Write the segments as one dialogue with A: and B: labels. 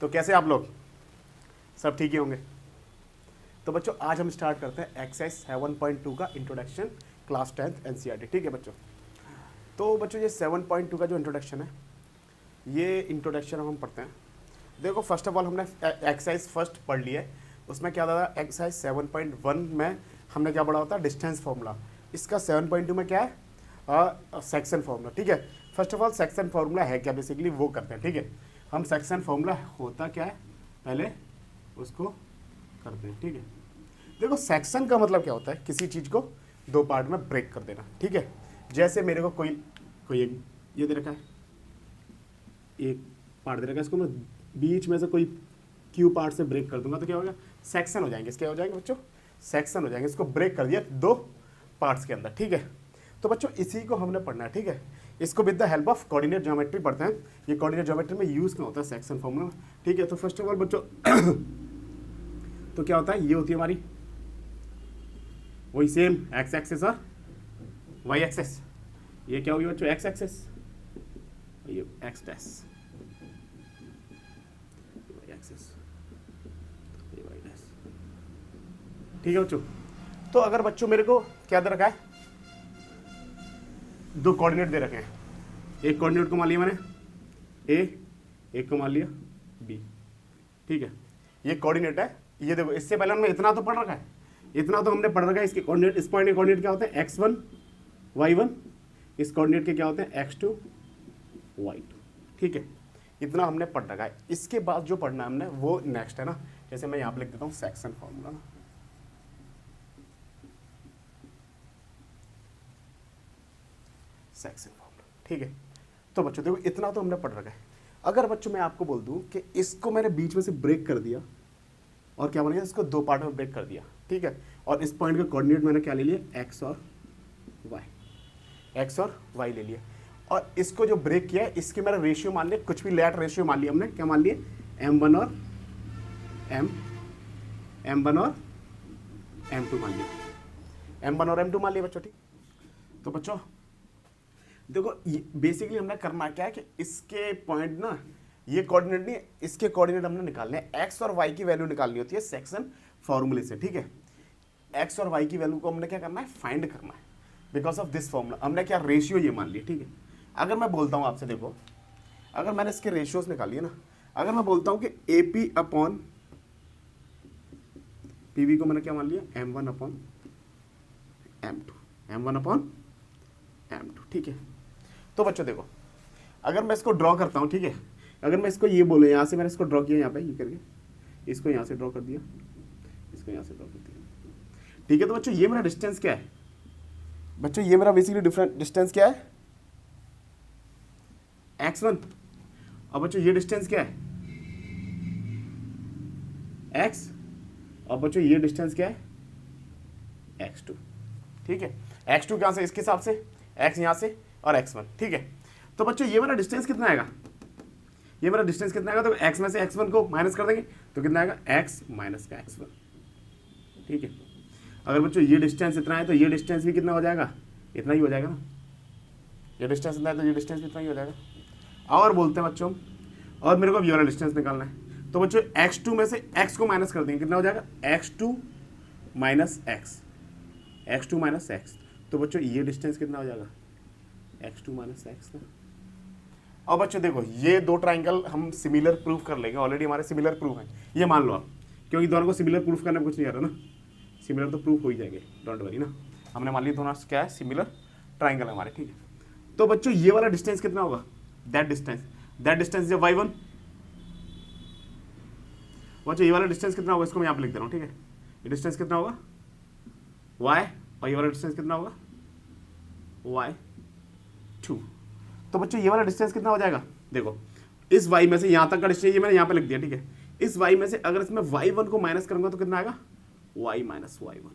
A: तो कैसे आप लोग सब ठीक ही होंगे। तो बच्चों आज हम स्टार्ट करते हैं एक्सरसाइज 7.2 का इंट्रोडक्शन क्लास 10th एनसीईआरटी। ठीक है बच्चों, तो बच्चों ये 7.2 का जो इंट्रोडक्शन है, ये इंट्रोडक्शन हम पढ़ते हैं। देखो फर्स्ट ऑफ ऑल हमने एक्सरसाइज फर्स्ट पढ़ लिया है, उसमें क्या था एक्सरसाइज 7.1 में हमने क्या पढ़ा होता है डिस्टेंस फार्मूला। इसका 7.2 में क्या है सेक्शन फार्मूला। ठीक है, first of all section formula है क्या, बेसिकली वो करते हैं। ठीक है, हम सेक्शन फार्मूला होता क्या है पहले उसको करते हैं। ठीक है, देखो सेक्शन का मतलब क्या होता है, किसी चीज़ को दो पार्ट में ब्रेक कर देना। ठीक है, जैसे मेरे को कोई एक ये दे रखा है, एक पार्ट दे रखा है, इसको मैं बीच में से कोई क्यू पार्ट से ब्रेक कर दूंगा तो क्या होगा, सेक्शन हो जाएंगे। इसके हो जाएंगे बच्चों, सेक्शन हो जाएंगे। इसको ब्रेक कर दिया दो पार्ट्स के अंदर। ठीक है, तो बच्चों इसी को हमने पढ़ना है। ठीक है, इसको with the help of coordinate geometry पढ़ते हैं। ये कोऑर्डिनेट ज्योमेट्री में यूज क्या होता है सेक्शन फार्मूला। ठीक है, तो फर्स्ट ऑफ ऑल बच्चों तो क्या होता है, ये होती है हमारी वही सेम एक्स एक्सिस और वाई एक्सिस। ये क्या होगी बच्चों, एक्स एक्सिस, ये एक्स डैश, वाई एक्सिस, ये वाई डैश। ठीक है बच्चों, तो अगर बच्चों मेरे को क्या दे रखा है, दो कोऑर्डिनेट दे रखे हैं। एक कोऑर्डिनेट को मान लिया मैंने ए, एक को मान लिया बी। ठीक है, ये कोऑर्डिनेट है। ये देखो इससे पहले हमने इतना तो पढ़ रखा है, इतना तो हमने पढ़ रखा है। इसके कोऑर्डिनेट, इस पॉइंट के कोऑर्डिनेट क्या होते हैं x1 y1, इस कोऑर्डिनेट के क्या होते हैं x2 y2। ठीक है, इतना हमने पढ़ रखा है। इसके बाद जो पढ़ना है हमने वो नेक्स्ट है ना, जैसे मैं यहाँ पे लिख देता हूँ सेक्शन फॉर्मूला ना, सेक्शन फॉर्मूला। ठीक है, तो बच्चों देखो इतना तो हमने पढ़ रखा है। अगर बच्चों मैं आपको बोल दूं कि इसको मैंने बीच में से ब्रेक कर दिया और क्या बन गया, इसको दो पार्ट में ब्रेक कर दिया। ठीक है, और इस पॉइंट का कोऑर्डिनेट मैंने क्या ले लिया, एक्स और वाई, एक्स और वाई ले लिया। और इसको जो ब्रेक किया है इसके मेरा रेशियो मान लिया, कुछ भी लैट रेशियो मान लिया हमने। क्या मान लिया, m1 और m1 और m2 मान लिया, m1 और m2 मान लिया बच्चों। ठीक, तो बच्चों देखो बेसिकली हमने करना क्या है कि इसके पॉइंट ना, ये कोऑर्डिनेट नहीं, इसके कोऑर्डिनेट हमने निकालने हैं। एक्स और वाई की वैल्यू निकालनी होती है सेक्शन फॉर्मूले से। ठीक है, एक्स और वाई की वैल्यू को हमने क्या करना है, फाइंड करना है। बिकॉज ऑफ दिस फॉर्मूला हमने क्या रेशियो ये मान लिया। ठीक है, अगर मैं बोलता हूँ आपसे, देखो अगर मैंने इसके रेशियोज निकालिए ना, अगर मैं बोलता हूँ कि A P upon P V को मैंने क्या मान लिया, m1 upon m2, m1 upon m2। ठीक है, तो बच्चों देखो अगर मैं इसको ड्रॉ करता हूँ, ठीक है, अगर मैं इसको ये बोले, यहाँ से मैंने इसको ड्रॉ किया, यहाँ पे ये करके इसको यहाँ से ड्रॉ कर दिया, इसको यहाँ से ड्रॉ कर दिया। ठीक है, तो बच्चों ये मेरा डिस्टेंस क्या है, बच्चों ये मेरा बेसिकली डिफरेंट डिस्टेंस क्या है, x1। और बच्चों ये डिस्टेंस क्या है, x। और बच्चों ये डिस्टेंस क्या है, x2। ठीक है, x2 कहाँ से, इसके हिसाब से x यहाँ से और x1। ठीक है, तो बच्चों ये मेरा डिस्टेंस कितना आएगा, ये मेरा डिस्टेंस कितना आएगा, तो x में से x1 को माइनस कर देंगे तो कितना आएगा, x माइनस का x1। ठीक है, अगर बच्चों ये डिस्टेंस इतना है तो ये डिस्टेंस भी कितना हो जाएगा, इतना ही हो जाएगा ना। ये डिस्टेंस इतना है तो ये डिस्टेंस भी इतना ही हो जाएगा। और बोलते हैं बच्चों, और मेरे को ये वाला डिस्टेंस निकालना है, तो बच्चों x2 में से x को माइनस कर देंगे, कितना हो जाएगा, x2 minus x, x2 minus x। तो बच्चों ये डिस्टेंस कितना हो जाएगा, x2 माइनस x का। और बच्चों देखो ये दो ट्राइंगल हम सिमिलर प्रूफ कर लेंगे, ऑलरेडी हमारे सिमिलर प्रूफ है, ये मान लो आप, क्योंकि दोनों को सिमिलर प्रूफ करने में कुछ नहीं आ रहा ना, सिमिलर तो प्रूफ हो ही जाएंगे, डोंट वरी ना। हमने मान लिया दोनों क्या है, सिमिलर ट्राइंगल हमारे। ठीक है, तो बच्चों ये वाला डिस्टेंस कितना होगा, दैट डिस्टेंस इज y1। बच्चों ये वाला डिस्टेंस कितना होगा, इसको मैं यहाँ पे लिख दे रहा हूँ। ठीक है, ये डिस्टेंस कितना होगा y, और ये वाला डिस्टेंस कितना होगा y2। तो बच्चों ये वाला डिस्टेंस कितना हो जाएगा, देखो इस y में से यहाँ तक का डिस्टेंस ये मैंने यहाँ पे लिख दिया। ठीक है, इस y में से अगर इसमें y1 को माइनस करूंगा तो कितना आएगा, y माइनस y1।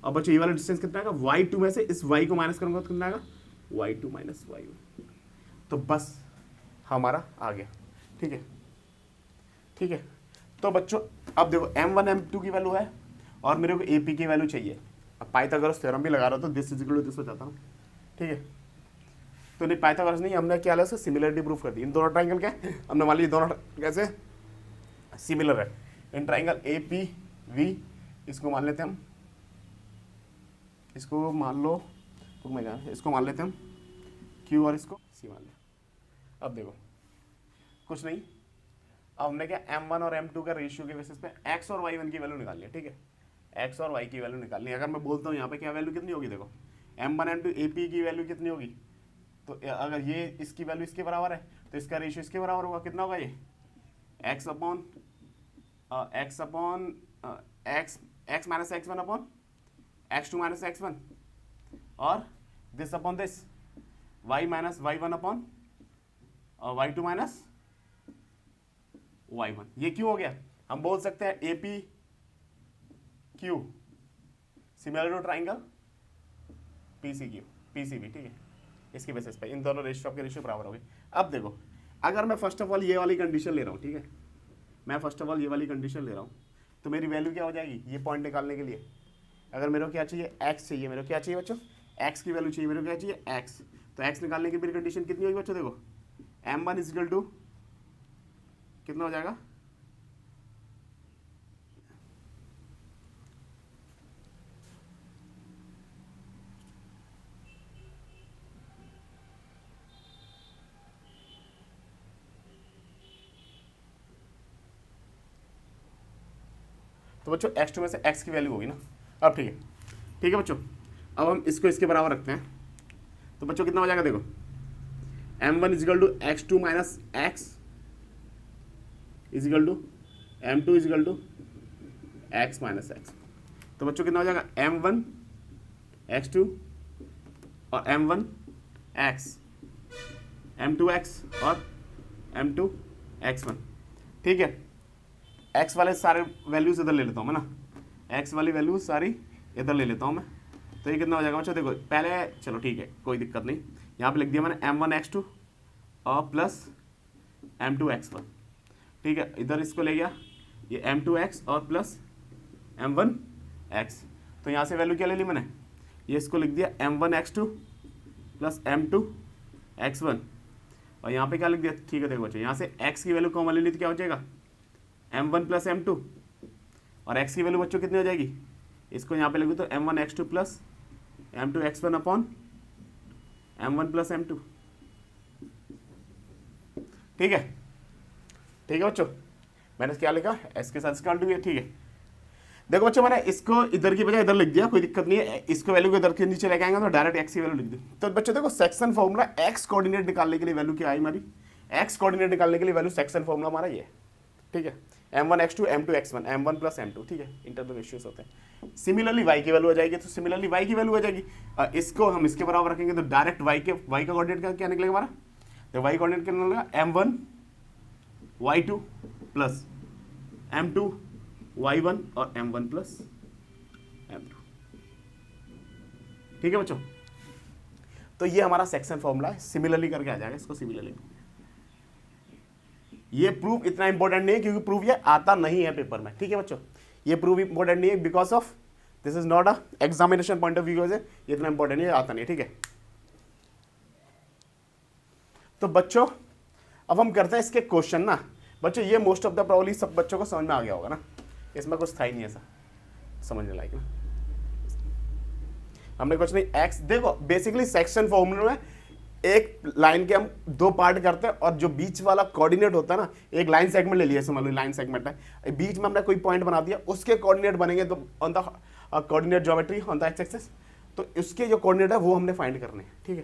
A: और बच्चों ये वाला डिस्टेंस कितना आएगा, y2 में से इस y को माइनस करूंगा तो कितना आएगा, y2 माइनस y1। तो बस हमारा आ गया। ठीक है, ठीक है, तो बच्चों अब देखो m1 m2 की वैल्यू है और मेरे को AP की वैल्यू चाहिए। अब पाइथागोरस थ्योरम भी लगा रहा था, this is equal to this हो जाता ना। ठीक है, तो नहीं पाइथागोरस नहीं, हमने क्या लिया, सिमिलरिटी प्रूफ कर दी। इन दोनों ट्राइंगल के हमने मान ली, दोनों कैसे सिमिलर है in triangle A P V, इसको मान लेते हैं हम, इसको मान लो इसको मान लेते हैं हम क्यू और इसको सी मान लें। अब देखो कुछ नहीं, अब हमने क्या m1 और m2 का रेशियो के बेसिस पे x और y1 की वैल्यू निकाल लिया, ठीक है, x और y की वैल्यू निकालनी है। अगर मैं बोलता हूँ यहाँ पे क्या वैल्यू कितनी होगी, देखो m1 m2 ap की वैल्यू कितनी होगी, तो अगर ये इसकी वैल्यू इसके बराबर है तो इसका रेशियो इसके बराबर होगा, कितना होगा ये x upon x minus x1 upon x2 minus x1 और this upon this y minus y1 upon y2 minus y1। ये क्यों हो गया, हम बोल सकते हैं AP Q similar to triangle PCQ PCB, ठीक है, इसकी बेसिस पे इन दोनों रेशियो के रेशियो बराबर हो गए। अब देखो अगर मैं फर्स्ट ऑफ ऑल ये वाली कंडीशन ले रहा हूँ, ठीक है, मैं फर्स्ट ऑफ ऑल ये वाली कंडीशन ले रहा हूँ, तो मेरी वैल्यू क्या हो जाएगी, ये पॉइंट निकालने के लिए अगर मेरे को क्या चाहिए x चाहिए, मेरे को क्या चाहिए बच्चों x की वैल्यू चाहिए, मेरे को क्या चाहिए x, तो x निकालने की मेरी कंडीशन कितनी होगी बच्चों, देखो m1 इजिकल टू कितना हो जाएगा, तो बच्चों x2 में से x की वैल्यू होगी ना। अब ठीक है बच्चों, अब हम इसको इसके बराबर रखते हैं, तो बच्चों कितना हो जाएगा, देखो m1 equal to x2 minus x equal to m2 equal to x minus x, तो बच्चों कितना हो जाएगा m1 x2 और m1 x m2 x और m2 x1, ठीक है। x वाले सारे वैल्यूज इधर ले लेता हूँ मैं ना, x वाली वैल्यूज सारी इधर ले लेता हूँ मैं, तो ये कितना हो जाएगा बच्चों, देखो पहले चलो ठीक है कोई दिक्कत नहीं, यहाँ पे लिख दिया मैंने m1 x2 और प्लस m2 x1, ठीक है, इधर इसको ले गया ये m2 x और प्लस m1 x, तो यहाँ से वैल्यू क्या ले ली मैंने, ये इसको लिख दिया m1 x2 plus m2 x1 और यहाँ पे क्या लिख दिया, ठीक है। देखो बच्चों यहाँ से x की वैल्यू कॉमन ले ली तो क्या हो जाएगा m1 प्लस m2 और x की वैल्यू बच्चों कितनी हो जाएगी, इसको यहाँ पे लिखूँ तो m1 x2 plus m2 x1 upon m1 plus m2, ठीक है बच्चों, मैंने क्या लिखा s के साथ इसका ठीक है। देखो बच्चों मैंने इसको इधर की बजाय इधर लिख दिया, कोई दिक्कत नहीं है, इसको वैल्यू को इधर के नीचे लेके आएंगे तो डायरेक्ट x की वैल्यू लिख दी। तो बच्चों देखो सेक्शन फॉर्मूला x कोऑर्डिनेट निकालने के लिए वैल्यू क्या आई हमारी, x कोऑर्डिनेट निकालने के लिए वैल्यू सेक्शन फॉर्मूला हमारा ये, ठीक है, m1 x2 m2 x1 m1 plus m2, ठीक है, इंटरवल रेशियोज होते हैं। सिमिलरली y की वैल्यू आ जाएगी, तो सिमिलरली y की वैल्यू आ जाएगी, इसको हम इसके बराबर रखेंगे तो डायरेक्ट y का कोऑर्डिनेट क्या निकलेगा हमारा, तो y कोऑर्डिनेट क्या निकलेगा m1 y2 plus m2 y1 और m1 प्लस m2, ठीक है बच्चों। तो ये हमारा सेक्शन फॉर्मूला है, सिमिलरली करके आ जाएगा, इसको सिमिलरली। ये प्रूफ इतना इंपॉर्टेंट नहीं है क्योंकि प्रूफ ये आता नहीं है पेपर में, ठीक है बच्चों, ये प्रूफ इंपॉर्टेंट नहीं है because of this is not a examination point of view, ये इतना इंपॉर्टेंट नहीं है, आता नहीं है, ठीक है। तो बच्चों अब हम करते हैं इसके क्वेश्चन ना। बच्चों ये मोस्ट ऑफ द प्रॉब्लम सब बच्चों को समझ में आ गया होगा ना, इसमें कुछ था ही नहीं ऐसा समझने लायक ना। हमने कुछ नहीं एक्स, देखो बेसिकली सेक्शन फॉर्मूला में एक लाइन के हम दो पार्ट करते हैं और जो बीच वाला कोऑर्डिनेट होता है ना, एक लाइन सेगमेंट ले लिया, समझ लो लाइन सेगमेंट है, बीच में हमने कोई पॉइंट बना दिया, उसके कोऑर्डिनेट बनेंगे तो on the coordinate geometry on the x axis, तो उसके जो कोऑर्डिनेट है वो हमने फाइंड करने हैं, ठीक है।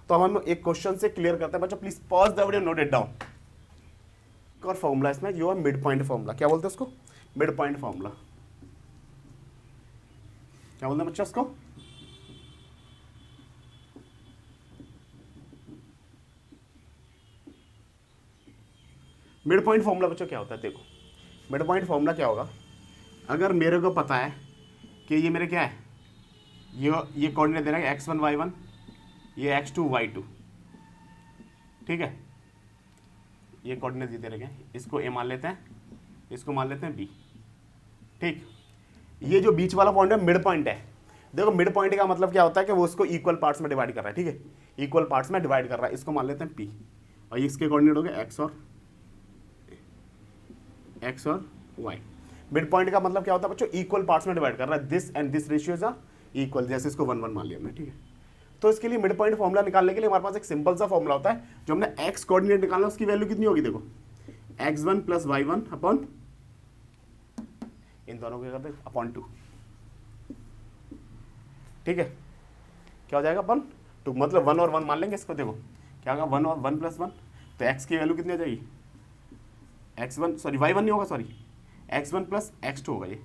A: तो हम एक क्वेश्चन से क्लियर करते हैं बच्चों, please pause the video, note it down. एक और फॉर्मूला इसमें जो है मिड पॉइंट फॉर्मूला, क्या बोलते हैं उसको, मिड पॉइंट फॉर्मूला, क्या बोलते हैं बच्चों उसको, मिड पॉइंट फॉर्मूला बच्चों क्या होता है। देखो मिड पॉइंट फॉर्मूला क्या होगा, अगर मेरे को पता है कि ये मेरे क्या है, ये कोऑर्डिनेट दे रहा है x1 y1, ये x2 y2, ठीक है, ये कोऑर्डिनेट दे रखे हैं, इसको a मान लेते हैं, इसको मान लेते हैं b, ठीक। ये जो बीच वाला पॉइंट है मिड पॉइंट है। देखो मिड पॉइंट का मतलब क्या होता है कि वो उसको इक्वल पार्ट्स में डिवाइड कर रहा है, ठीक है, इक्वल पार्ट्स में डिवाइड कर रहा है, इसको मान लेते हैं p, और इसके कोऑर्डिनेट हो गए x और एक्स और वाई। मिड पॉइंट का मतलब क्या होता है बच्चों, इक्वल पार्ट्स में डिवाइड कर रहा है, this and this ratios are equal, जैसे इसको 1 1 मान लिया हमने, ठीक है। तो इसके लिए मिड पॉइंट फॉर्मुला निकालने के लिए हमारे पास एक सिंपल सा फॉर्मुला होता है, जो हमने एक्स कोऑर्डिनेट निकालना, उसकी वैल्यू कितनी होगी, देखो x1 प्लस y1 अपॉन, इन दोनों को क्या करते हैं, अपॉन 2, ठीक है। क्या हो जाएगा, अपन 2, मतलब 1 और 1 मान लेंगे इसको, देखो क्या होगा 1 और 1 प्लस 1, तो x की वैल्यू कितनी हो जाएगी, x1 सॉरी y1 नहीं होगा, सॉरी x1 प्लस x2 होगा ये।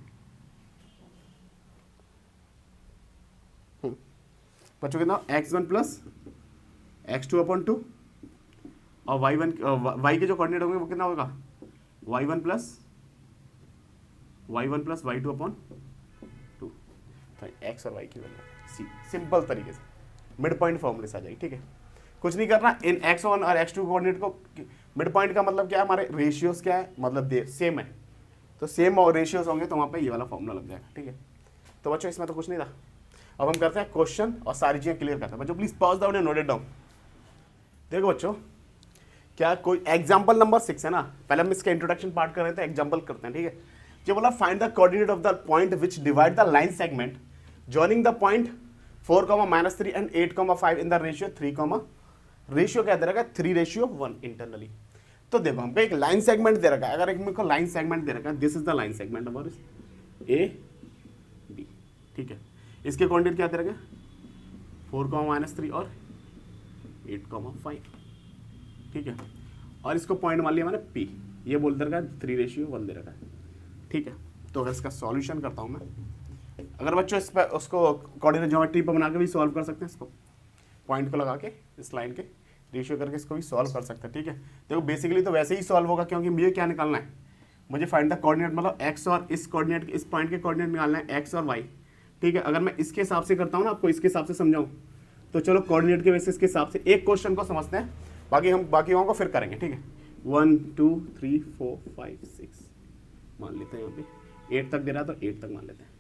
A: बच्चों कितना, x1 प्लस x2 अपॉन 2, और y के जो कोऑर्डिनेट होंगे वो कितना होगा, y1 प्लस y2 अपॉन 2, तो x और y की वैल्यू सिंपल तरीके से मिड पॉइंट फॉर्मूले से आ जाएगी, ठीक है। कुछ नहीं करना, इन x1 और x2 कोऑर्डिनेट को, मिड पॉइंट का मतलब क्या है, हमारे रेशियोज क्या है, मतलब सेम है, तो सेम और रेशियोज होंगे तो वहाँ पे ये वाला फॉर्मूला लग जाएगा, ठीक है। तो बच्चों इसमें तो कुछ नहीं था। अब हम करते हैं क्वेश्चन और सारी चीज़ें क्लियर करते हैं। बच्चों please pause down and note it down. देखो बच्चों, क्या कोई एग्जाम्पल नंबर 6 है ना, पहले हम इसका इंट्रोडक्शन पार्ट कर रहे थे, एग्जाम्पल करते हैं, ठीक है। जो बोला find the coordinate of the point which divide the line segment joining the point 4,-3 and 8,5 in the ratio 3, ratio क्या दे रखा है, 3:1 इंटरनली। तो देखो हमको एक लाइन सेगमेंट दे रखा है, अगर एक मेरे को लाइन सेगमेंट दे रखा है, this is the line segment of A B, ठीक है। इसके कोऑर्डिनेट क्या दे रखा है, 4,-3 और 8,5, ठीक है। और इसको पॉइंट मान लिया मैंने P, ये बोल दे रखा है 3:1 दे रखा है, ठीक है। तो अगर इसका सॉल्यूशन करता हूँ मैं, अगर बच्चों इस पर उसको कोऑर्डिनेट ज्योमेट्री पर बना के भी सॉल्व कर सकते हैं, इसको पॉइंट को लगा के इस लाइन के रेशियो करके इसको भी सॉल्व कर सकते हैं, ठीक है। देखो बेसिकली तो वैसे ही सॉल्व होगा, क्योंकि मुझे क्या निकालना है, मुझे फाइंड द कोऑर्डिनेट, मतलब x और इस कोऑर्डिनेट, इस पॉइंट के कोऑर्डिनेट निकालना है, x और y, ठीक है। अगर मैं इसके हिसाब से करता हूँ ना, आपको इसके हिसाब से समझाऊँ, तो चलो कोऑर्डिनेट के बेसिस के हिसाब से एक क्वेश्चन को समझते हैं, बाकी हम बाकी को फिर करेंगे, ठीक है। 1 2 3 4 5 6 मान लेते हैं, यहाँ पे 8 तक दे रहा है तो 8 तक मान लेते हैं।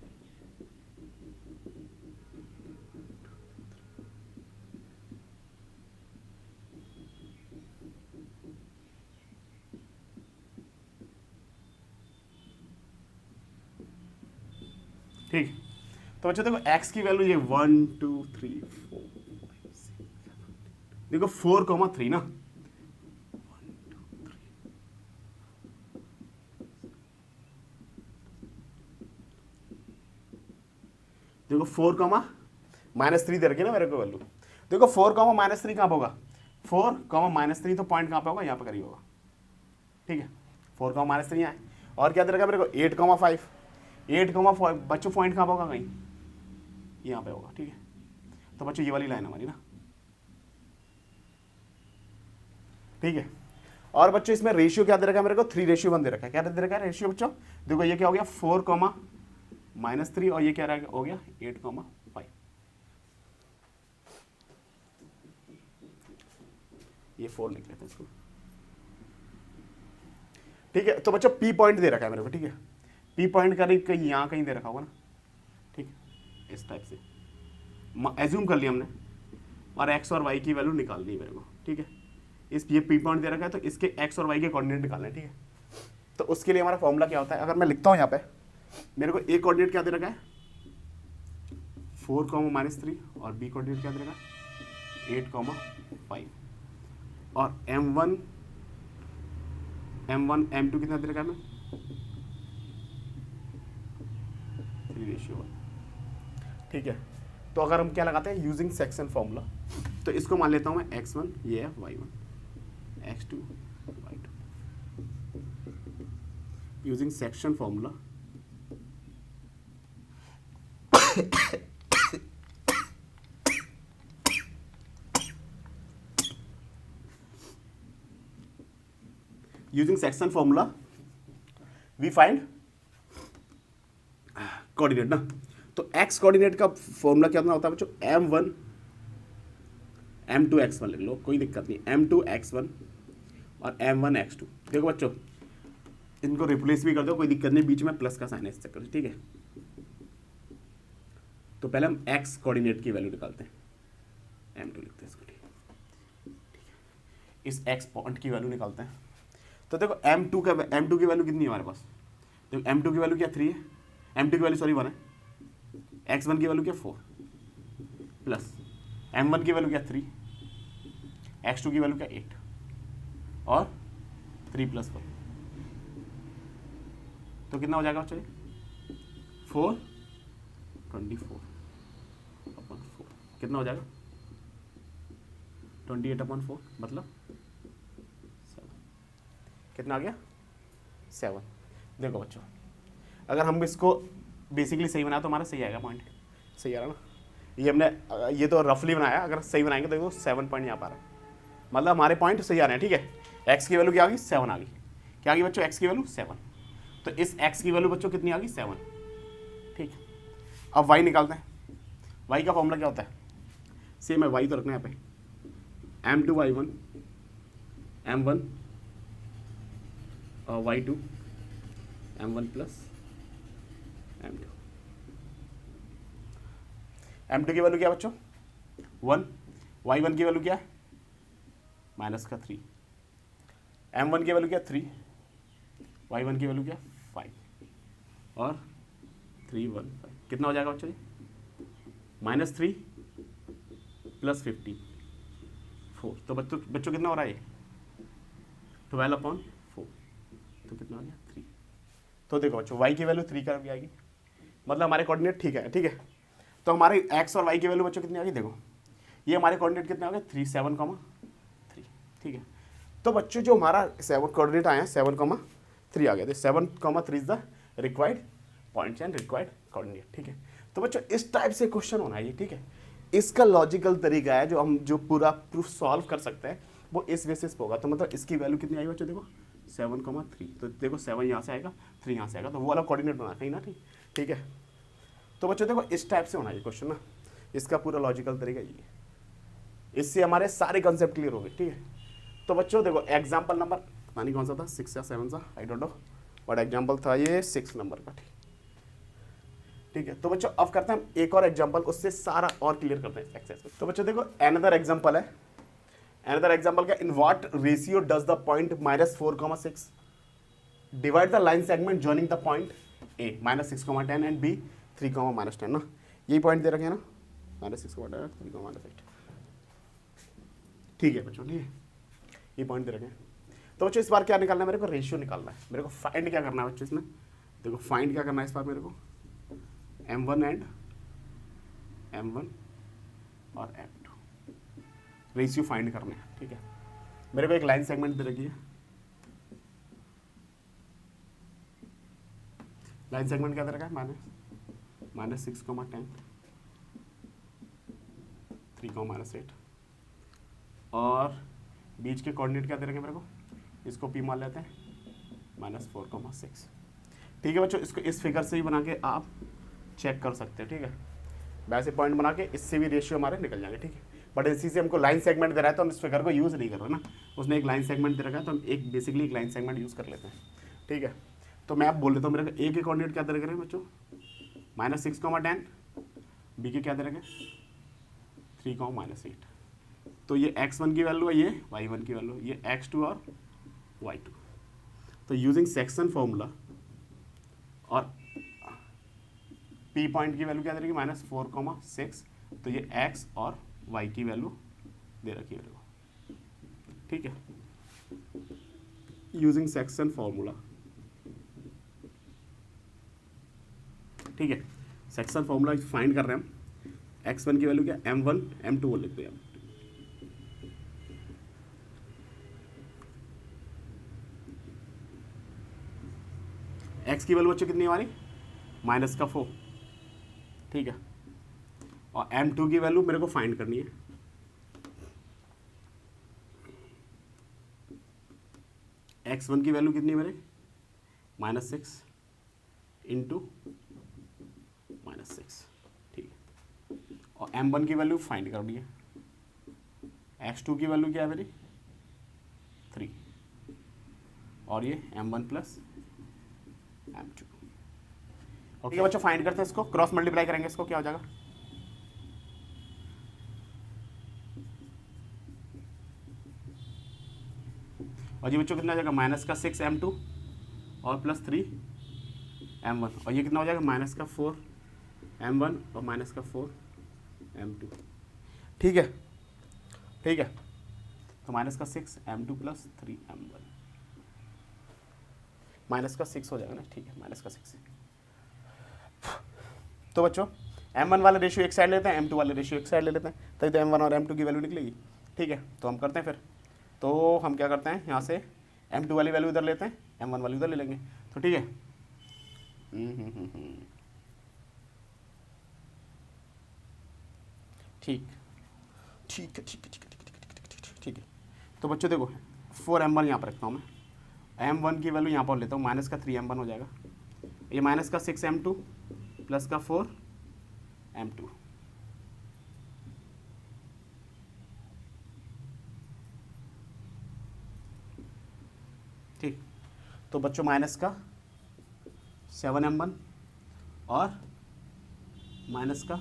A: ठीक, तो बच्चों देखो x की वैल्यू ये 1 2 3 4 5 6, देखो 4,3 ना, 1 2 3, देखो 4,-3 दे रखी है ना मेरे को वैल्यू। देखो 4,-3 कहाँ पे होगा, 4,-3 तो पॉइंट कहाँ पे होगा, यहाँ पे करीब होगा, ठीक है। 4,-3 यहाँ है, और क्या दे रखा है मेरे को 8,5, 8,5 बच्चों पॉइंट कहाँ पे होगा, कहीं यहाँ पे होगा, ठीक है। तो बच्चों ये वाली लाइन हमारी ना, ठीक है। और बच्चों इसमें रेशियो क्या दे रखा है मेरे को, 3:1 दे रखा है। क्या दे रखा है रेशियो बच्चों, देखो ये क्या हो गया 4,-3 और ये क्या हो गया 8,5, ये 4 लिख लेते हैं इसको, ठीक है। तो बच्चों P पॉइंट दे रखा है मेरे को, ठीक है। P पॉइंट कहीं यहाँ कहीं दे रखा होगा ना, ठीक है, इस टाइप से एज्यूम कर लिया हमने, और x और y की वैल्यू निकाल दी मेरे को, ठीक है। इस ये P पॉइंट दे रखा है, तो इसके x और y के कोऑर्डिनेट निकालने, ठीक है। तो उसके लिए हमारा फॉर्मूला क्या होता है, अगर मैं लिखता हूँ यहाँ पे, मेरे को a कोऑर्डिनेट क्या दे रखा है 4,-3 और b कोऑर्डिनेट क्या दे रखा है 8,5, और m1 m2 कितना दे रखा है मैं 3:1, ठीक है। तो अगर हम क्या लगाते हैं यूजिंग सेक्शन फॉर्मूला, तो इसको मान लेता हूं मैं x1, ये है y1, x2 y2, using section formula using section formula we find coordinate ना। तो x कोऑर्डिनेट का फॉर्मूला क्या होता है बच्चों, m1 m2 x1 लिख लो, कोई दिक्कत नहीं, m2 x1 और m1 x2। देखो बच्चों इनको रिप्लेस भी कर दो, कोई दिक्कत नहीं, बीच में प्लस का साइन है इस चक्कर, ठीक है। तो पहले हम x कोऑर्डिनेट की वैल्यू निकालते हैं, m2 लिखते हैं इसको, ठीक है। इस x पॉइंट की वैल्यू निकालते हैं, तो देखो M2 की वैल्यू कितनी है हमारे पास, देखो M2 की वैल्यू क्या 3 है, M2 की वैल्यू सॉरी 1 है, X1 की वैल्यू क्या 4 प्लस M1 की वैल्यू क्या 3, X2 की वैल्यू क्या 8 और 3 + 1, तो कितना हो जाएगा बच्चों 4/24 कितना हो जाएगा 28/4 मतलब 7, कितना आ गया 7। देखो बच्चों अगर हम इसको बेसिकली सही बनाया तो हमारा सही आएगा, पॉइंट सही आ रहा ना, ये हमने ये तो रफली बनाया, अगर सही बनाएंगे तो देखो 7 पॉइंट यहाँ पर आ रहा है, मतलब हमारे पॉइंट सही आ रहे हैं। ठीक है, एक्स की वैल्यू क्या आ गई 7 आ गई, क्या आ गई बच्चों एक्स की वैल्यू 7, तो इस एक्स की वैल्यू बच्चों कितनी आ गई 7। ठीक है, अब वाई निकालते हैं, वाई का फॉर्मूला क्या होता है, सेम है, वाई तो रखना है यहाँ पे M2Y1 M1 और Y2 M1 + M2। M2 की वैल्यू क्या बच्चों 1, Y1 की वैल्यू क्या है -3, M1 की वैल्यू क्या 3, Y1 की वैल्यू क्या 5 और 3 1 5, कितना हो जाएगा बच्चों -3 + 15 4, तो बच्चों कितना हो रहा है ये 12/4, तो कितना आ गया 3। तो देखो बच्चों y की वैल्यू 3 कर भी आएगी, मतलब हमारे कोऑर्डिनेट ठीक है। ठीक है, तो हमारे x और y की वैल्यू बच्चों कितनी आ गई, देखो ये हमारे कोऑर्डिनेट कितने आ गए 3 7,3। ठीक है, तो बच्चों जो हमारा 7 कोऑर्डिनेट आए हैं 7,3 आ गया, तो 7,3 is the required points and required coordinate. ठीक है, तो बच्चों इस टाइप से क्वेश्चन होना है ये। ठीक है, इसका लॉजिकल तरीका है जो हम जो पूरा प्रूफ सॉल्व कर सकते हैं वो इस बेसिस पे होगा। तो मतलब इसकी वैल्यू कितनी आई बच्चों देखो 7,3, तो देखो 7 यहाँ से आएगा 3 यहाँ से आएगा, तो वो वाला कोऑर्डिनेट बना कहीं ना। ठीक है, तो बच्चों देखो इस टाइप से होना ये क्वेश्चन ना, इसका पूरा लॉजिकल तरीका ये है, इससे हमारे सारे कंसेप्ट क्लियर हो गए। ठीक है, तो बच्चों देखो एग्जाम्पल नंबर पता नहीं कौन सा था 6 या 7 सा, I don't know, but example था ये 6 नंबर का। ठीक है, तो बच्चों अब करते हैं हम एक और एग्जांपल, उससे सारा और क्लियर करते हैं एक्सेस में। तो बच्चों देखो अनदर एग्जांपल है, अनदर एग्जांपल का in what ratio does the point -4,6 divide the line segment joining the point A -6,10 and B 3,-10 ना, यही पॉइंट दे रखे हैं ना -6,10 3,-8। ठीक है बच्चों, ठीक है ये पॉइंट दे रखे हैं। तो बच्चों इस बार क्या निकालना है, मेरे को रेशियो निकालना है, मेरे को फाइंड क्या करना है बच्चों इसमें, देखो फाइंड क्या करना है इस बार मेरे को M1 एंड M1 और M2 रेशियो फाइंड करने हैं। ठीक है, मेरे को एक लाइन सेगमेंट दे रखी है, लाइन सेगमेंट क्या दे रखा है -6,10 3,-8 और बीच के कोऑर्डिनेट क्या दे रखे हैं मेरे को, इसको P मान लेते हैं -4,6। ठीक है बच्चों, इसको इस फिगर से भी बना के आप चेक कर सकते हैं। ठीक है, वैसे पॉइंट बना के इससे भी रेशियो हमारे निकल जाएंगे। ठीक है, बट इसी से हमको लाइन सेगमेंट दे रहा है तो हम इस फिगर को यूज़ नहीं कर रहे ना, उसने एक लाइन सेगमेंट दे रखा है तो हम एक बेसिकली एक लाइन सेगमेंट यूज़ कर लेते हैं। ठीक है, तो मैं आप बोल देता हूँ मेरे को ए के कोऑर्डिनेट क्या दे रखे हैं बच्चों -6,10, बी के क्या दे रखे 3,-8, तो ये x1 की वैल्यू है, ये y1 की वैल्यू, ये x2 और y2। तो यूजिंग सेक्शन फॉर्मूला और P पॉइंट की वैल्यू क्या दे रखी है -4,6, तो ये x और y की वैल्यू दे रखी है मेरे को। ठीक है, यूजिंग सेक्शन फॉर्मूला। ठीक है, सेक्शन फॉर्मूला फाइंड कर रहे हैं हम, x1 की वैल्यू क्या M1 M2 वो लिखते हैं हम। x की वैल्यू बच्चों कितनी है हमारी -4। ठीक है, और M2 की वैल्यू मेरे को फाइंड करनी है, x1 की वैल्यू कितनी है मेरे -6 इंटू -6। ठीक है, और M1 की वैल्यू फाइंड करनी है, x2 की वैल्यू क्या है मेरी 3 और ये M1 + M2। ओके बच्चों, फाइंड करते हैं इसको, क्रॉस मल्टीप्लाई करेंगे इसको, क्या हो जाएगा और और ये बच्चों कितना हो जाएगा माइनस का 6 m2 और प्लस 3 m1, और ये कितना हो जाएगा माइनस का 4 m1 और माइनस का 4 m2। ठीक है, ठीक है, तो माइनस का 6 m2 प्लस 3 m1, माइनस का 6 हो जाएगा ना, ठीक है, माइनस का 6। तो बच्चों m1 वाले रेशियो एक साइड लेते हैं, m2 वाले रेशियो एक साइड ले लेते हैं, तभी तो m1 और m2 की वैल्यू निकलेगी। ठीक है, तो हम करते हैं फिर, तो हम क्या करते हैं, यहाँ से m2 वाली वैल्यू इधर लेते हैं, m1 वाली उधर ले लेंगे, तो ठीक है। ठीक ठीक है, ठीक है, ठीक है, ठीक है, ठीक है, ठीक है। तो बच्चों देखो 4m1 यहाँ पर रखता हूँ मैं, m1 की वैल्यू यहाँ पर लेता हूँ, माइनस का 3m1 हो जाएगा, ये माइनस का 6m2 प्लस का 4m2। ठीक, तो बच्चों माइनस का 7m1 और माइनस का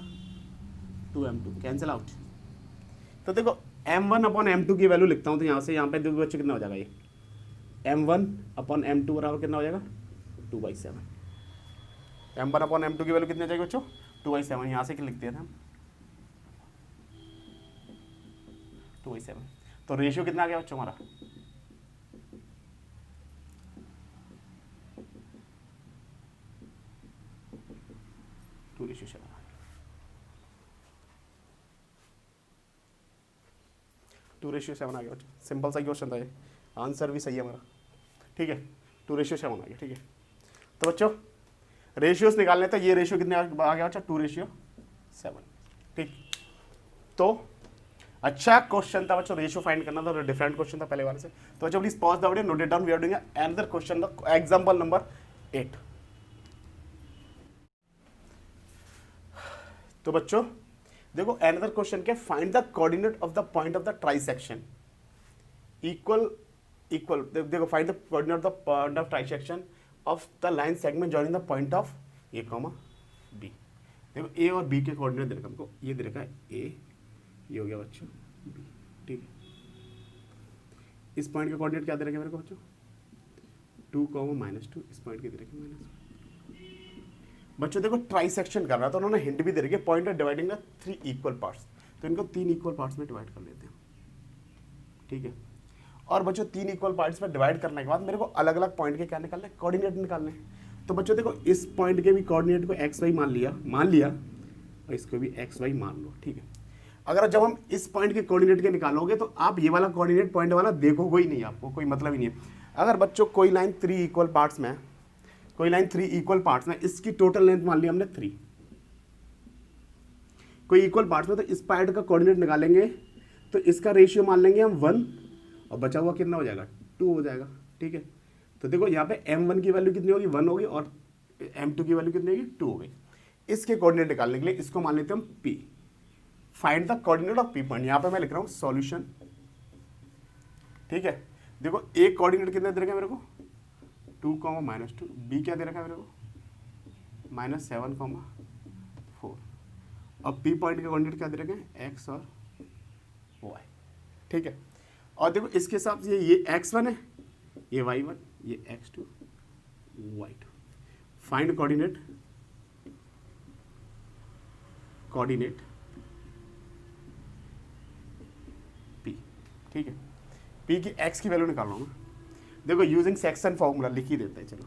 A: 2m2 कैंसिल आउट। तो देखो m1 अपॉन m2 की वैल्यू लिखता हूँ, तो यहाँ से यहाँ पे देखो बच्चों कितना हो जाएगा, ये m1 अपॉन m2 बराबर कितना हो जाएगा 2/7। m1 अपॉन m2 की वैल्यू कितनी हो जाएगी बच्चों 2/7, यहाँ से क्या लिख दिया था हम 2/7। तो रेशियो कितना आ गया बच्चों हमारा 2:7। 2:7 आ गया बच्चों, सिंपल सा क्वेश्चन था ये, आंसर भी सही है हमारा। ठीक है, 2:7 आ गया। ठीक है, तो बच्चों रेशियोज निकालने, तो ये रेशियो कितने आ गया बच्चा 2:7। ठीक, तो अच्छा क्वेश्चन था बच्चों, रेशियो फाइंड करना था, डिफरेंट क्वेश्चन था पहले वाले से। तो बच्चों please pause the video, note it down, we are doing another question, example number 8। तो बच्चों देखो अनदर क्वेश्चन क्या, find the coordinate of the point of the trisection equal equal, देखो find the coordinate of the point of trisection of the line segment joining the point of A comma B. देखो A और B के coordinate दे रखा हमको, ये दे रखा है ए, ये हो गया बच्चों बी। ठीक है, इस पॉइंट का कोऑर्डिनेट क्या दे रखा है मेरे को बच्चों 2, -2, इस पॉइंट के दे रखे -1। बच्चों देखो ट्राइसेक्शन कर रहा है, तो उन्होंने हिंट भी दे रखी है, point of dividing the 3 equal parts, तो इनको 3 इक्वल पार्ट्स में डिवाइड कर लेते हैं। ठीक है, और बच्चों 3 इक्वल पार्ट्स में डिवाइड करने के बाद मेरे को अलग अलग पॉइंट के क्या निकालने, कोऑर्डिनेट निकालने। तो बच्चों देखो इस पॉइंट के भी कोऑर्डिनेट को XY मान लिया, और इसको भी XY मान लो। ठीक है, अगर जब हम इस पॉइंट के कोऑर्डिनेट के निकालोगे तो आप ये वाला कोऑर्डिनेट पॉइंट वाला देखोगे ही नहीं, आपको कोई मतलब ही नहीं है। अगर बच्चों कोई लाइन 3 इक्वल पार्ट्स में, इसकी टोटल लेंथ मान ली हमने 3, कोई इक्वल पार्ट्स में, तो इस पॉइंट का कोऑर्डिनेट निकालेंगे तो इसका रेशियो मान लेंगे हम 1, और बचा हुआ कितना हो जाएगा 2 हो जाएगा। ठीक है, तो देखो यहाँ पे m1 की वैल्यू कितनी होगी 1 होगी, और m2 की वैल्यू कितनी होगी 2 हो गई। इसके कोऑर्डिनेट निकालने के लिए इसको मान लेते हैं हम p, find the coordinate of p point. यहाँ पे मैं लिख रहा हूँ सॉल्यूशन। ठीक है, देखो एक कोऑर्डिनेट कितने दे रखा है मेरे को 2, -2, b क्या दे रखा है मेरे को -7, -4, और p पॉइंट के कोऑर्डिनेट क्या दे रखे हैं x और y। ठीक है, और देखो इसके हिसाब से ये x1 है, ये y1, ये x2, y2। Find coordinate p। ठीक है, p की x की वैल्यू निकाल रहा हूँ मैं, देखो यूजिंग सेक्शन फॉर्मूला लिख ही देते हैं। चलो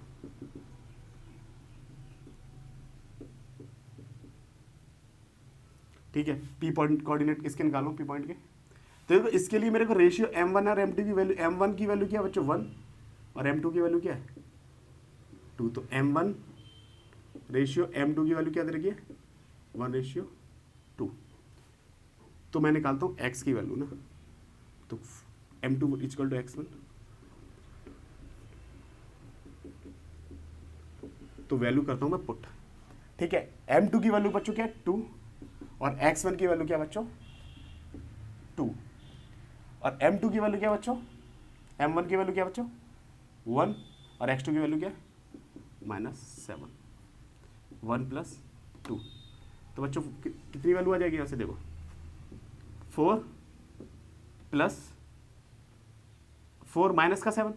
A: ठीक है, p पॉइंट कोऑर्डिनेट किसके निकालूं p पॉइंट के, तो देखो इसके लिए मेरे को रेशियो m1 और m2 की वैल्यू, m1 की वैल्यू क्या है बच्चों 1, और m2 की वैल्यू क्या है 2, तो m1 रेशियो m2 की वैल्यू क्या दे रखी है 1:2। तो मैं निकालता हूँ x की वैल्यू ना, तो m2 = x1, तो वैल्यू करता हूँ मैं पुट। ठीक है, m2 की वैल्यू बच्चों क्या है 2, और x1 की वैल्यू क्या बच्चों 2, और m2 की वैल्यू क्या बच्चों, m1 की वैल्यू क्या बच्चों 1, और x2 की वैल्यू क्या -7, 1 + 2। तो बच्चों कितनी वैल्यू आ जाएगी यहाँ से, देखो 4 + 4 माइनस का 7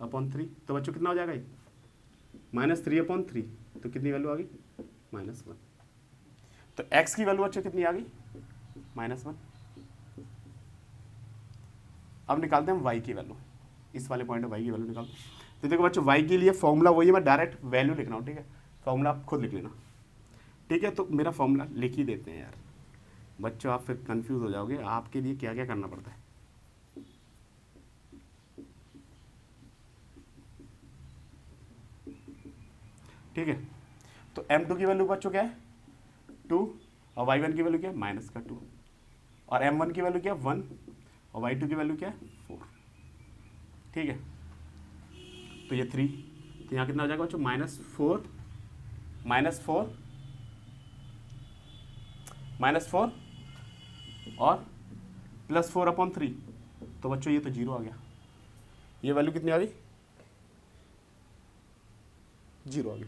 A: अपॉन 3, तो बच्चों कितना हो जाएगा ये -3/3, तो कितनी वैल्यू आ गई -1। तो x की वैल्यू बच्चों कितनी आ गई -1। अब निकालते हैं y की वैल्यू, इस वाले पॉइंट में y की वैल्यू निकालते हैं। तो देखो बच्चों y के लिए फॉर्मूला वही है, मैं डायरेक्ट वैल्यू लिख रहा हूँ, ठीक है, फॉर्मूला आप खुद लिख लेना, ठीक है। तो मेरा फॉर्मूला लिख ही देते हैं यार बच्चों, आप फिर कंफ्यूज हो जाओगे, आपके लिए क्या क्या करना पड़ता है। ठीक है, तो m2 की वैल्यू बच्चों क्या है 2, और y1 की वैल्यू क्या है -2, और m1 की वैल्यू क्या है 1, और y2 की वैल्यू क्या है 4। ठीक है, तो ये 3, तो यहाँ कितना हो जाएगा बच्चों -4 और +4/3, तो बच्चों ये तो 0 आ गया, ये वैल्यू कितनी आ गई 0 आ गई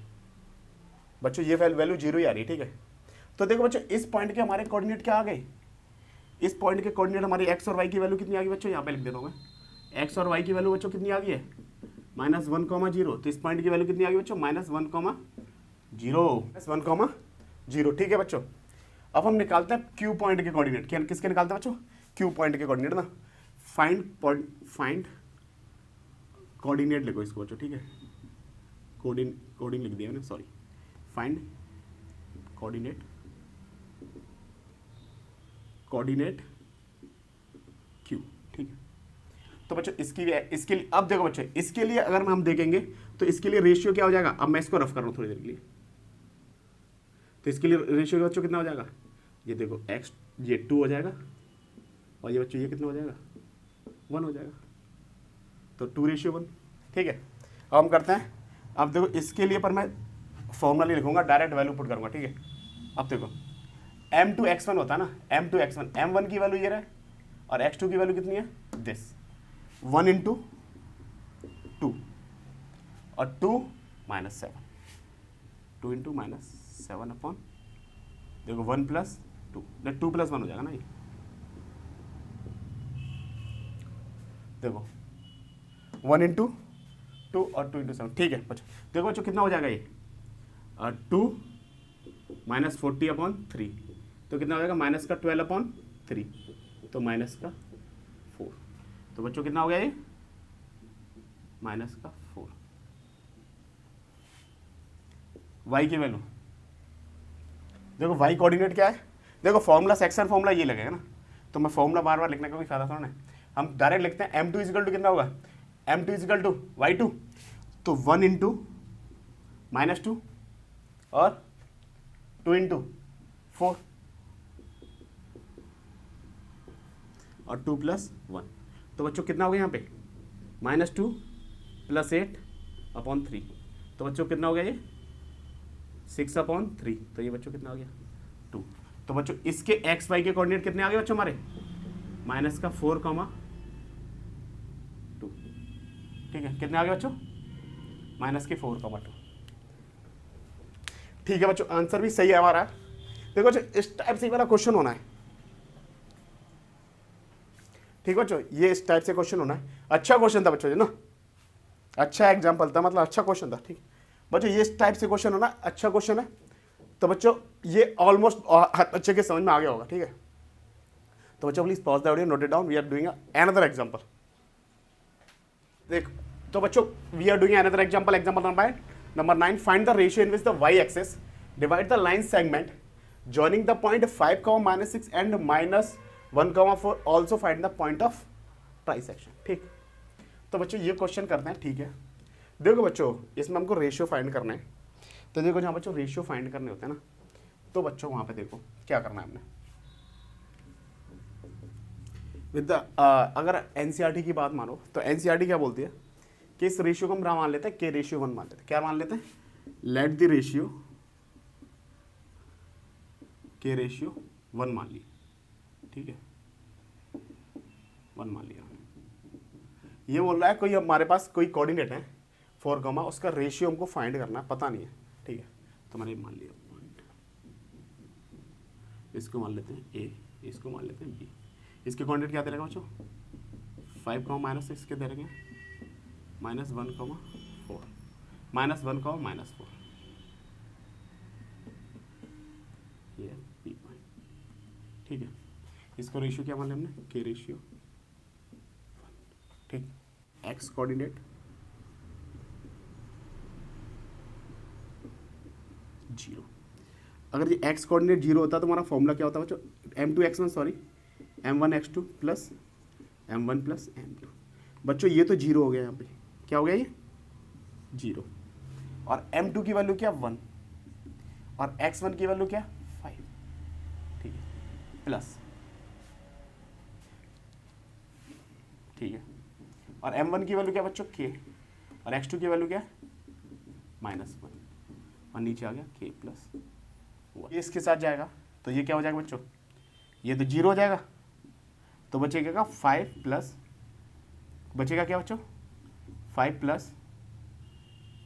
A: बच्चों, ये वैल्यू 0 ही आ रही है। ठीक है, तो देखो बच्चों इस पॉइंट के हमारे कोऑर्डिनेट क्या आ गए, इस पॉइंट के कोऑर्डिनेट हमारी x और y की वैल्यू कितनी आ गई बच्चों, यहाँ पे लिख देता हूँ मैं, x और y की वैल्यू बच्चों कितनी आ गई है -1,0, तो इस पॉइंट की वैल्यू कितनी आ गई बच्चों -1,0। ठीक है बच्चों, अब हम निकालते हैं q पॉइंट के कोऑर्डिनेट, किसके निकालते हैं बच्चों q पॉइंट के कोऑर्डिनेट ना, फाइंड कोऑर्डिनेट लिखो इसको बच्चों, ठीक है, कोडिंग लिख दिया मैंने, सॉरी, फाइंड कोऑर्डिनेट q। ठीक है, तो बच्चों इसके लिए अब देखो बच्चों, इसके लिए अगर हम देखेंगे तो इसके लिए रेशियो क्या हो जाएगा, अब मैं इसको रफ कर रहा हूँ थोड़ी देर के लिए, तो इसके लिए रेशियो बच्चों कितना हो जाएगा, ये देखो x, ये 2 हो जाएगा, और ये बच्चों ये कितना हो जाएगा 1 हो जाएगा, तो 2:1। ठीक है, अब हम करते हैं, अब देखो इसके लिए पर मैं फॉर्मूला नहीं लिखूंगा, डायरेक्ट वैल्यू पुट करूंगा। ठीक है, अब देखो m2x1 होता है ना, m2x1, m1 की वैल्यू ये रहा, और x2 की वैल्यू कितनी है दिस 1 × 2 और 2 - 7, 2 × -7 अपॉन देखो 1 + 2, 2 + 1 हो जाएगा ना ये, देखो 1 × 2 और 2 × 7। ठीक है बच्चों, देखो बच्चों कितना हो जाएगा ये 2 - 40/3, तो कितना हो जाएगा -12/3, तो -4, तो बच्चों कितना हो गया ये -4। y की वैल्यू देखो, y कोऑर्डिनेट क्या है, देखो फॉर्मूला सेक्शन फॉर्मूला ये लगेगा ना, तो मैं फॉर्मूला बार बार लिखने का कोई फायदा थोड़ा है, हम डायरेक्ट लिखते हैं m2 = कितना होगा, m2 = y2, तो 1 × -2 और 2 × 4 और 2 + 1, तो बच्चों कितना हो गया यहाँ पे -2 + 8/3, तो बच्चों कितना हो गया ये 6/3, तो ये बच्चों कितना हो गया 2। तो बच्चों इसके x y के कोऑर्डिनेट कितने आ गए बच्चों हमारे -4, 2। ठीक है, कितने आ गए बच्चों -4, 2। ठीक है बच्चों, आंसर भी सही है हमारा। देखो बच्चों इस टाइप से मेरा क्वेश्चन होना है, ठीक है बच्चों, ये इस टाइप से क्वेश्चन होना है। अच्छा क्वेश्चन था बच्चों ये ना, अच्छा एग्जाम्पल था, मतलब अच्छा क्वेश्चन था। ठीक बच्चों, ये इस टाइप से क्वेश्चन होना, अच्छा क्वेश्चन है, तो बच्चों ये ऑलमोस्ट हर बच्चे के समझ में आ गया होगा। ठीक है, तो बच्चों please pause the video, note it down, we are doing another example. देखो तो बच्चों we are doing another example, example number 9, find the ratio in which the y axis divide the line segment joining the point 5, -6 and -1, 4, also find the point of trisection। ठीक, तो बच्चों ये question करते हैं। ठीक है, देखो बच्चों इसमें हमको रेशियो फाइंड करना है, तो देखो जहाँ बच्चों रेशियो फाइंड करने होते हैं ना, तो बच्चों वहाँ पे देखो क्या करना है हमने विद द अगर एनसीईआरटी की बात मानो तो एनसीईआरटी क्या बोलती है कि इस रेशियो को हम मान लेते हैं k/1 मान लेते हैं। क्या मान लेते हैं, लेट द रेशियो k/1 मान ली। ठीक है, 1 मान लिया। ये बोल रहा है कोई हमारे पास कोई कोऑर्डिनेट है 4, उसका रेशियो हमको फाइंड करना है, पता नहीं है। ठीक है, तो मैंने मान लिया पॉइंट, इसको मान लेते हैं a, इसको मान लेते हैं b। इसके कोऑर्डिनेट क्या दे रहेगा बच्चों 5 कॉमा माइनस 6 के दे रहे हैं -1 कॉमा 4 -1 कॉमा -4 ये पी पॉइंट। ठीक है, इसको रेशियो क्या मान लिया हमने, के रेशियो 1। ठीक, एक्स कोऑर्डिनेट 0। अगर ये एक्स कोऑर्डिनेट 0 होता तो हमारा फॉर्मूला क्या होता बच्चों, m2x1 sorry m1x2 plus m1 plus m2। बच्चों ये तो 0 हो गया, यहाँ पे क्या हो गया ये 0, और m2 की वैल्यू क्या 1 और x1 की वैल्यू क्या 5। ठीक है, प्लस, ठीक है, और m1 की वैल्यू क्या बच्चों k और x2 की वैल्यू क्या -1 और नीचे आ गया k प्लस 1। ये इसके साथ जाएगा तो ये क्या हो जाएगा बच्चों, ये तो 0 हो जाएगा, तो बचेगा 5 प्लस, बचेगा क्या बच्चों 5 प्लस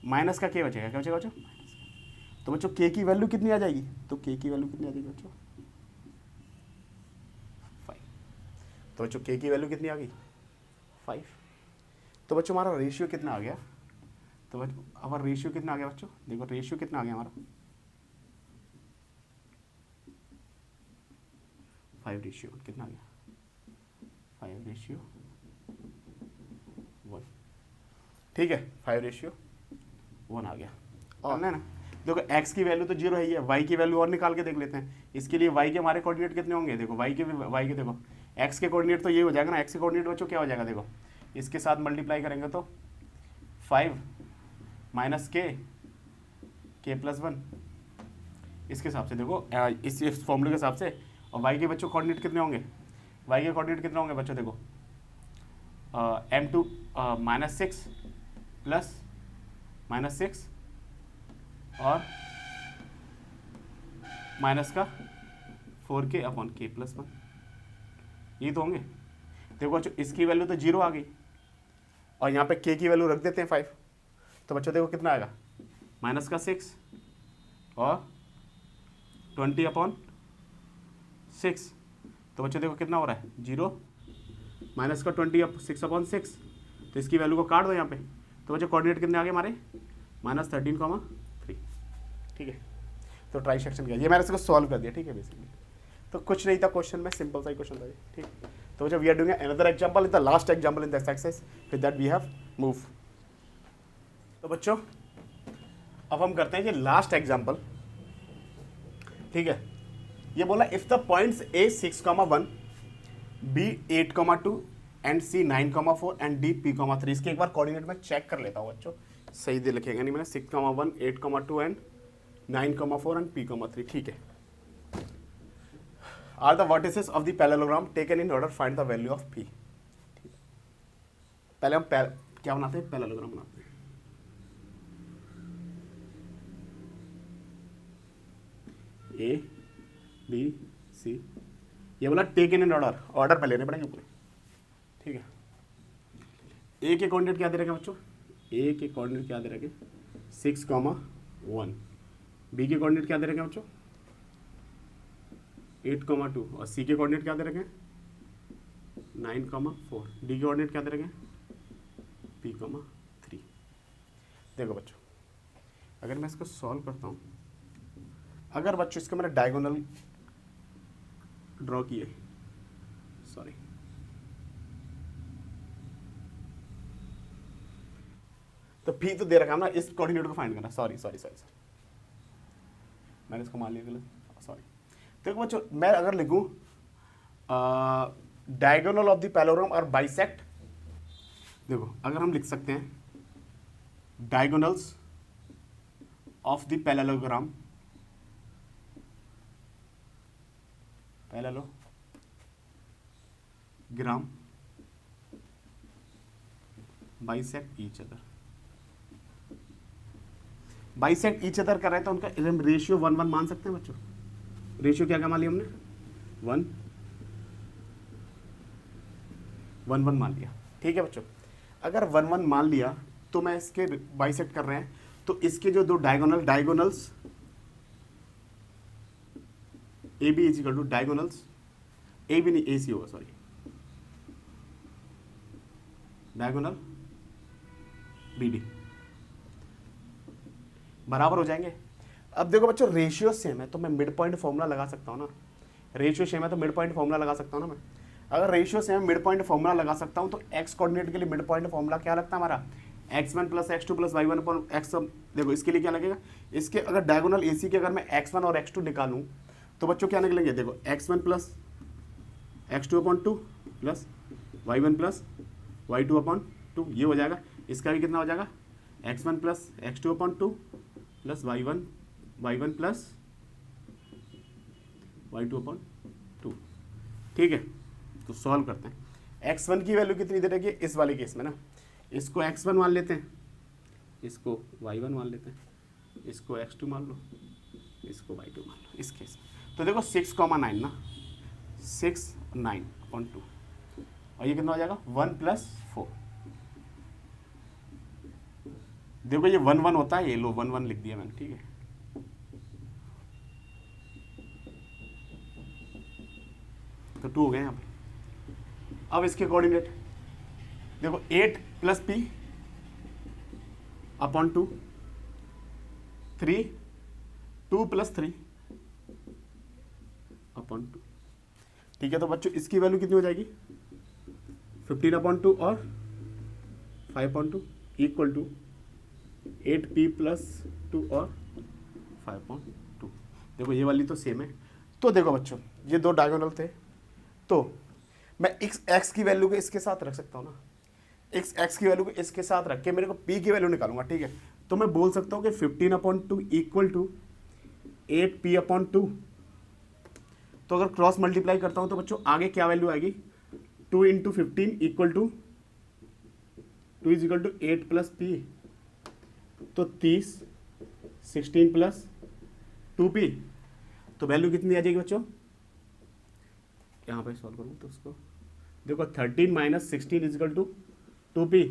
A: माइनस का k बचेगा, क्या बचेगा बच्चों माइनस का। तो बच्चों k की वैल्यू कितनी आ जाएगी, तो k की वैल्यू कितनी आ जाएगी बच्चों 5। तो बच्चों k की वैल्यू कितनी आ गई 5। तो बच्चों हमारा रेशियो कितना आ गया, तो हमारा रेशियो कितना आ गया बच्चों, देखो रेशियो कितना आ गया हमारा 5 रेशियो कितना आ गया 5 रेशियो 1। ठीक है, 5 रेशियो 1 आ गया। और ना देखो x की वैल्यू तो 0 है ही है, y की वैल्यू और निकाल के देख लेते हैं। इसके लिए y के हमारे कोऑर्डिनेट कितने होंगे, देखो y के देखो x के कोऑर्डिनेट तो ये हो जाएगा ना, x के कोऑर्डिनेट बच्चों क्या हो जाएगा, देखो इसके साथ मल्टीप्लाई करेंगे तो 5 माइनस के प्लस 1 इसके हिसाब से, देखो इस फॉर्मूले के हिसाब से। और y के बच्चों कोऑर्डिनेट कितने होंगे, y के कोऑर्डिनेट कितने होंगे बच्चों, देखो m2 -6 प्लस -6 और माइनस का 4k अपॉन k प्लस 1, ये तो होंगे। देखो बच्चों इसकी वैल्यू तो 0 आ गई और यहाँ पे k की वैल्यू रख देते हैं 5, तो बच्चों देखो कितना आएगा माइनस का 6 और 20 अपॉन 6। तो बच्चों देखो कितना हो रहा है 0 माइनस का 20 6 अपॉन 6, तो इसकी वैल्यू को काट दो यहाँ पे। तो बच्चों कोऑर्डिनेट कितने आ गए हमारे -13,3। ठीक है, तो ट्राई सेक्शन किया, ये मैंने इसको सॉल्व कर दिया। ठीक है, बेसिकली तो कुछ नहीं था क्वेश्चन में, सिंपल सा ही क्वेश्चन था ये। ठीक, तो बच्चों we are doing another example, in the last example in this exercise, with that we have move. तो बच्चों अब हम करते हैं ये लास्ट एग्जांपल। ठीक है, ये बोला if the points a 6,1 b 8,2 and c 9,4 and d p,3। इसके एक बार कोऑर्डिनेट में चेक कर लेता हूँ बच्चों, सही दे लिखेगा नहीं मैंने, 6,1 8,2 एंड 9,4 एंड p,3। ठीक है, are the vertices of the parallelogram taken in order, find the value of p। पहले हम क्या बनाते हैं, पैरेललोग्राम बनाते हैं। ए बी सी, ये बोला टेकन इन ऑर्डर, ऑर्डर पे लेने पड़ेंगे पूरे। ठीक है, ए के कोऑर्डिनेट क्या दे रखे बच्चों, ए के कोऑर्डिनेट क्या दे रखे 6,1, बी के कोऑर्डिनेट क्या दे रखे बच्चों 8,2 और सी के कोऑर्डिनेट क्या दे रखे 9,4, डी के कोऑर्डिनेट क्या दे रखे p,3। देखो बच्चों अगर मैं इसको सॉल्व करता हूँ, अगर बच्चों इसको मैंने डायगोनल ड्रॉ किए, सॉरी तो पी तो दे रखा है ना, इस कोऑर्डिनेट को फाइंड करना, सॉरी मैंने इसको मान लिया गलत, सॉरी। देखो बच्चों मैं अगर लिखूं डायगोनल ऑफ द पैरेललोग्राम और बाइसेक्ट, देखो अगर हम लिख सकते हैं diagonals of the parallelogram, parallelogram bisect each other, bisect each other कर रहे हैं तो उनका रेशियो 1 1 मान सकते हैं बच्चों। रेशियो क्या मान लिया हमने 1 1 1 मान लिया। ठीक है बच्चों, अगर 1 1 मान लिया तो मैं इसके बाइसेक्ट कर रहे हैं तो इसके जो दो diagonals A B is equal to diagonals, A B नहीं ए सी होगा, सॉरी डायगोनल BD बराबर हो जाएंगे। अब देखो बच्चों रेशियो सेम है तो मैं मिड पॉइंट फॉर्मूला लगा सकता हूँ ना, रेशियो सेम है तो मिड पॉइंट फॉर्मूला लगा सकता हूँ ना मैं। अगर ratio same mid point formula लगा सकता हूँ तो एक्स कोऑर्डिनेट के लिए मिड पॉइंट फॉर्मूला क्या लगता है हमारा, x1 plus x2 plus y1 upon x। देखो इसके लिए क्या लगेगा, इसके अगर डायगोनल AC के अगर मैं x1 और x2 निकालूं तो बच्चों क्या निकलेंगे, देखो x1 plus x2 upon 2 plus y1 plus y2 upon 2, ये हो जाएगा। इसका भी कितना हो जाएगा, x1 plus x2 upon 2 plus y1 plus y2 upon 2। ठीक है, तो सॉल्व करते हैं। x1 की वैल्यू कितनी दे रखी है इस वाले केस में ना, इसको x1 मान लेते हैं, इसको y1 मान लेते हैं, इसको x2 मान लो, इसको y2 मान लो इस केस में। तो देखो 6,9 ना, 6 9/2 और ये कितना हो जाएगा 1 प्लस 4। देखो ये 1 1 होता है, ये लो 1 1 लिख दिया मैंने, ठीक है। तो 2 हो गए यहाँ पे। अब इसके कोऑर्डिनेट देखो 8 plus p upon 2, 3 2 plus 3 upon 2। ठीक है, तो बच्चों इसकी वैल्यू कितनी हो जाएगी 15/2 और 5/2 इक्वल टू 8p प्लस 2 और 5/2। देखो ये वाली तो सेम है। तो देखो बच्चों ये दो डायगोनल थे, तो मैं x की वैल्यू को इसके साथ रख सकता हूँ ना, x की वैल्यू को इसके साथ रख के मेरे को p की वैल्यू निकालूंगा। ठीक है, तो मैं बोल सकता हूँ कि 15/2 इक्वल टू 8p/2। तो अगर क्रॉस मल्टीप्लाई करता हूँ तो बच्चों आगे क्या वैल्यू आएगी, 2 × 15 इक्वल टू 2 = 8 प्लस p, तो 30 16 प्लस 2p। तो वैल्यू कितनी आ जाएगी बच्चों, यहाँ पे सॉल्व करूँ तो उसको देखो 13 - 16 = 2p,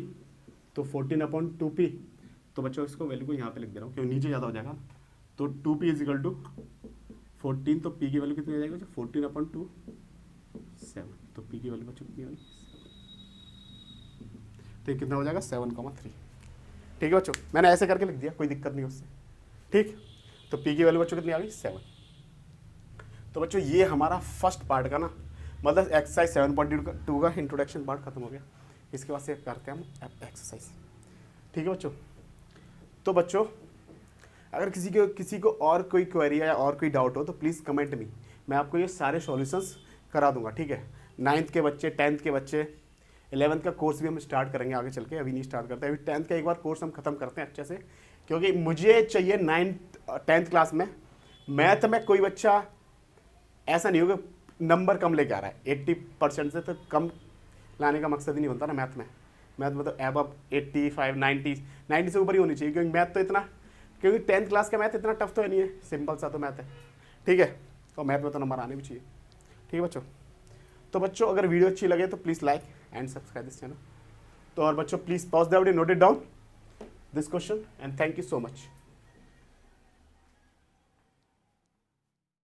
A: तो 14/2p। तो बच्चों इसको वैल्यू को यहाँ पे लिख दे रहा हूँ क्योंकि नीचे ज़्यादा हो जाएगा। तो 2p = 14, तो p की वैल्यू कितनी हो जाएगी बच्चों 14/2 7। तो p की वैल्यू बच्चों कितनी होगी, तो ये कितना हो जाएगा 7,3। ठीक है बच्चों, मैंने ऐसे करके लिख दिया, कोई दिक्कत नहीं उससे। ठीक, तो p की वैल्यू बच्चों कितनी आ गई 7। तो बच्चों ये हमारा फर्स्ट पार्ट का ना, मतलब एक्सरसाइज 7.2 का इंट्रोडक्शन पार्ट खत्म हो गया। इसके बाद से करते हैं हम एक्सरसाइज। ठीक है बच्चों, तो बच्चों अगर किसी को और कोई क्वेरी या और कोई डाउट हो तो प्लीज़ कमेंट मी, मैं आपको ये सारे सॉल्यूशंस करा दूंगा। ठीक है, 9th के बच्चे, 10th के बच्चे, 11th का कोर्स भी हम स्टार्ट करेंगे आगे चल के, अभी नहीं स्टार्ट करते, अभी 10th का एक बार कोर्स हम खत्म करते हैं अच्छे से, क्योंकि मुझे चाहिए 10th क्लास में मैथ में कोई बच्चा ऐसा नहीं होगा नंबर कम लेके आ रहा है। 80% से तो कम लाने का मकसद ही नहीं बनता ना मैथ में तो एबव 85 90 से ऊपर ही होनी चाहिए, क्योंकि मैथ तो इतना, क्योंकि 10th क्लास का मैथ इतना टफ तो है नहीं है, सिंपल सा तो मैथ है। ठीक है, तो मैथ में तो नंबर आने भी चाहिए। ठीक है बच्चों, तो बच्चों अगर वीडियो अच्छी लगे तो please like and subscribe this channel. तो और बच्चों please pause the video, note it down this question and thank you so much.